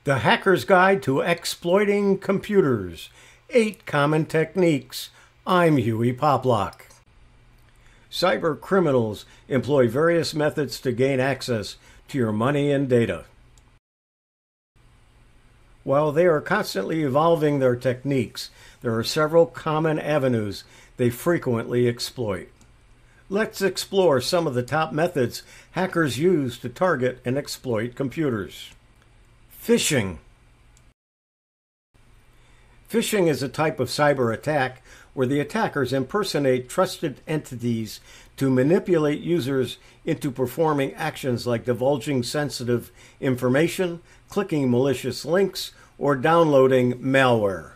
The Hacker's Guide to Exploiting Computers, 8 Common Techniques. I'm Huey Poplock. Cybercriminals employ various methods to gain access to your money and data. While they are constantly evolving their techniques, there are several common avenues they frequently exploit. Let's explore some of the top methods hackers use to target and exploit computers. Phishing. Phishing is a type of cyber attack where the attackers impersonate trusted entities to manipulate users into performing actions like divulging sensitive information, clicking malicious links, or downloading malware.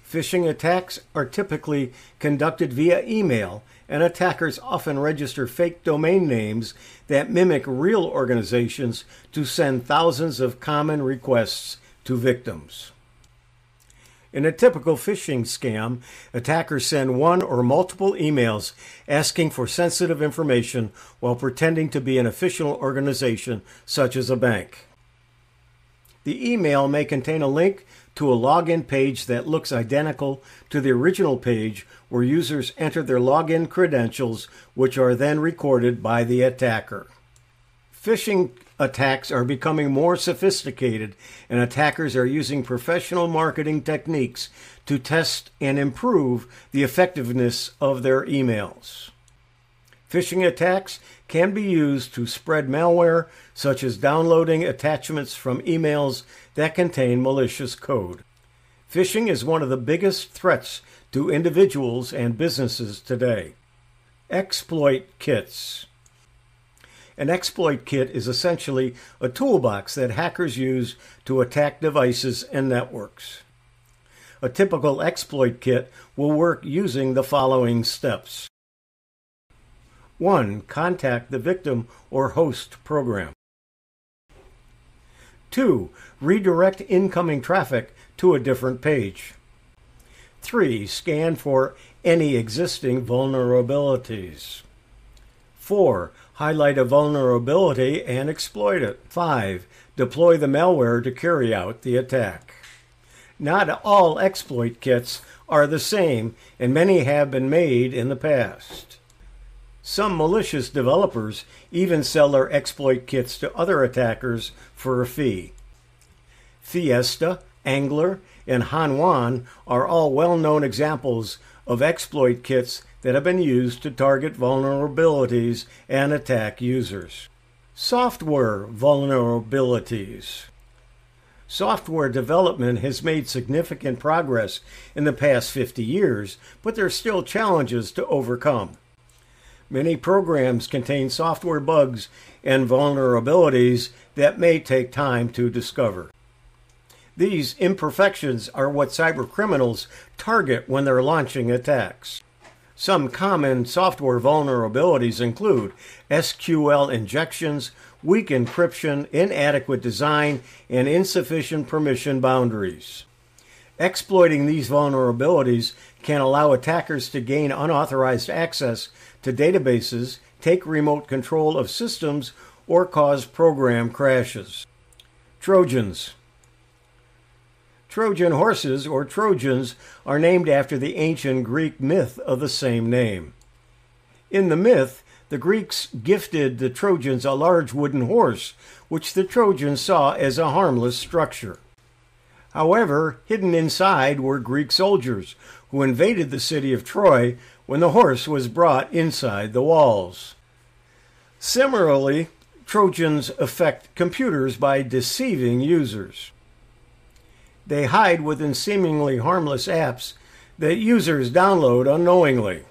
Phishing attacks are typically conducted via email, and attackers often register fake domain names that mimic real organizations to send thousands of common requests to victims. In a typical phishing scam, attackers send one or multiple emails asking for sensitive information while pretending to be an official organization such as a bank. The email may contain a link to a login page that looks identical to the original page where users enter their login credentials, which are then recorded by the attacker. Phishing attacks are becoming more sophisticated, and attackers are using professional marketing techniques to test and improve the effectiveness of their emails. Phishing attacks can be used to spread malware, such as downloading attachments from emails that contain malicious code. Phishing is one of the biggest threats to individuals and businesses today. Exploit kits. An exploit kit is essentially a toolbox that hackers use to attack devices and networks. A typical exploit kit will work using the following steps. 1. Contact the victim or host program. 2. Redirect incoming traffic to a different page. 3. Scan for any existing vulnerabilities. 4. Highlight a vulnerability and exploit it. 5. Deploy the malware to carry out the attack. Not all exploit kits are the same, and many have been made in the past. Some malicious developers even sell their exploit kits to other attackers for a fee. Fiesta, Angler, and Hanwan are all well-known examples of exploit kits that have been used to target vulnerabilities and attack users. Software vulnerabilities. Software development has made significant progress in the past 50 years, but there are still challenges to overcome. Many programs contain software bugs and vulnerabilities that may take time to discover. These imperfections are what cybercriminals target when they're launching attacks. Some common software vulnerabilities include SQL injections, weak encryption, inadequate design, and insufficient permission boundaries. Exploiting these vulnerabilities can allow attackers to gain unauthorized access to databases, take remote control of systems, or cause program crashes. Trojans. Trojan horses, or Trojans, are named after the ancient Greek myth of the same name. In the myth, the Greeks gifted the Trojans a large wooden horse, which the Trojans saw as a harmless structure. However, hidden inside were Greek soldiers who invaded the city of Troy when the horse was brought inside the walls. Similarly, Trojans affect computers by deceiving users. They hide within seemingly harmless apps that users download unknowingly.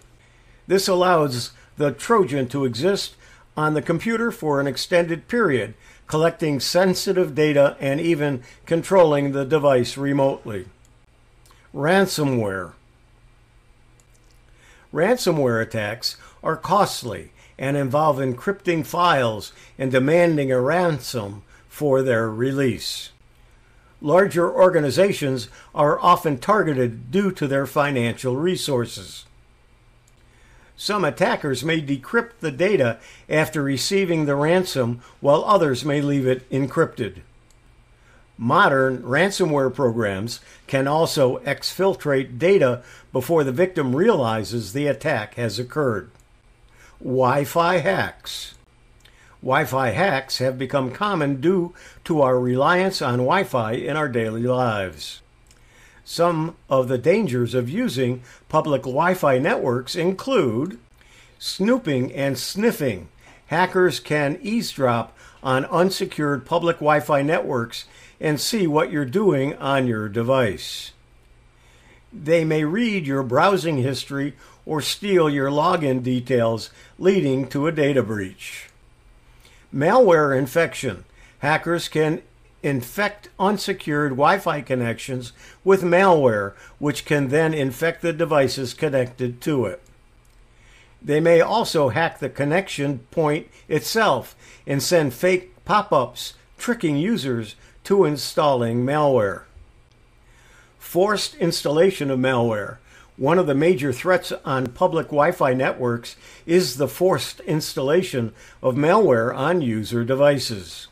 This allows the Trojan to exist on the computer for an extended period, collecting sensitive data and even controlling the device remotely. Ransomware. Ransomware attacks are costly and involve encrypting files and demanding a ransom for their release. Larger organizations are often targeted due to their financial resources. Some attackers may decrypt the data after receiving the ransom, while others may leave it encrypted. Modern ransomware programs can also exfiltrate data before the victim realizes the attack has occurred. Wi-Fi hacks. Wi-Fi hacks have become common due to our reliance on Wi-Fi in our daily lives. Some of the dangers of using public Wi-Fi networks include snooping and sniffing. Hackers can eavesdrop on unsecured public Wi-Fi networks and see what you're doing on your device. They may read your browsing history or steal your login details, leading to a data breach. Malware infection. Hackers can infect unsecured Wi-Fi connections with malware, which can then infect the devices connected to it. They may also hack the connection point itself and send fake pop-ups, tricking users to installing malware. Forced installation of malware. One of the major threats on public Wi-Fi networks is the forced installation of malware on user devices.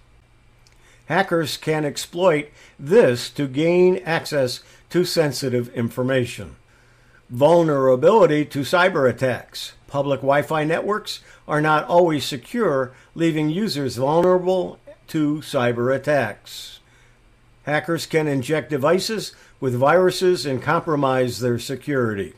Hackers can exploit this to gain access to sensitive information. Vulnerability to cyber attacks. Public Wi-Fi networks are not always secure, leaving users vulnerable to cyber attacks. Hackers can inject devices with viruses and compromise their security.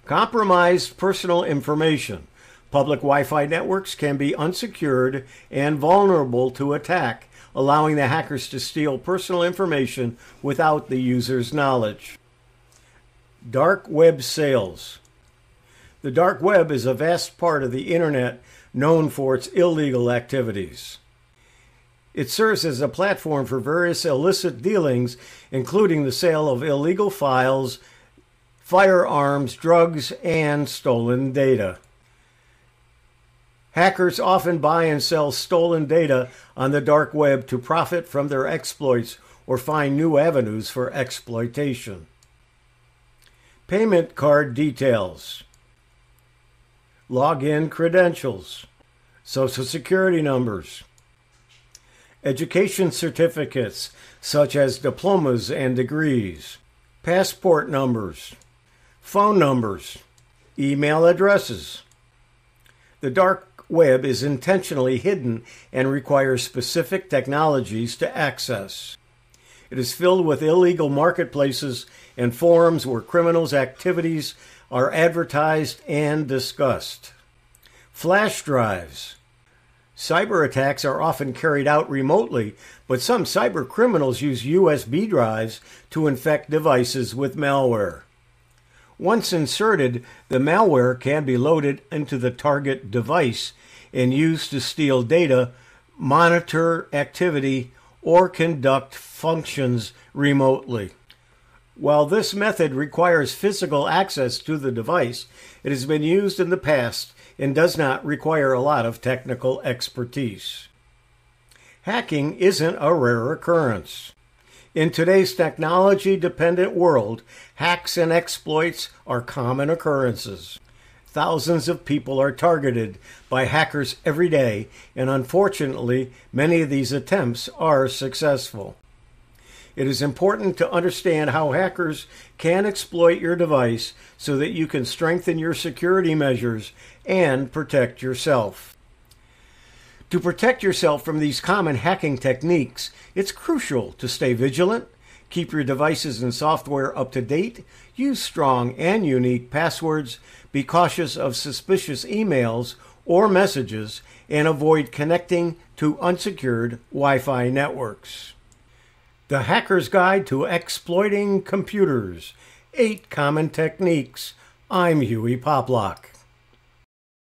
Compromised personal information. Public Wi-Fi networks can be unsecured and vulnerable to attack, allowing the hackers to steal personal information without the user's knowledge. Dark web sales. The dark web is a vast part of the internet known for its illegal activities. It serves as a platform for various illicit dealings, including the sale of illegal files, firearms, drugs, and stolen data. Hackers often buy and sell stolen data on the dark web to profit from their exploits or find new avenues for exploitation. Payment card details. Login credentials. Social security numbers. Education certificates, such as diplomas and degrees. Passport numbers. Phone numbers. Email addresses. The dark web is intentionally hidden and requires specific technologies to access. It is filled with illegal marketplaces and forums where criminals' activities are advertised and discussed. Flash drives. Cyber attacks are often carried out remotely, but some cyber criminals use USB drives to infect devices with malware. Once inserted, the malware can be loaded into the target device and used to steal data, monitor activity, or conduct functions remotely. While this method requires physical access to the device, it has been used in the past and does not require a lot of technical expertise. Hacking isn't a rare occurrence. In today's technology-dependent world, hacks and exploits are common occurrences. Thousands of people are targeted by hackers every day, and unfortunately, many of these attempts are successful. It is important to understand how hackers can exploit your device so that you can strengthen your security measures and protect yourself. To protect yourself from these common hacking techniques, it's crucial to stay vigilant, keep your devices and software up to date, use strong and unique passwords, be cautious of suspicious emails or messages, and avoid connecting to unsecured Wi-Fi networks. The Hacker's Guide to Exploiting Computers, 8 Common Techniques. I'm Huey Poplock.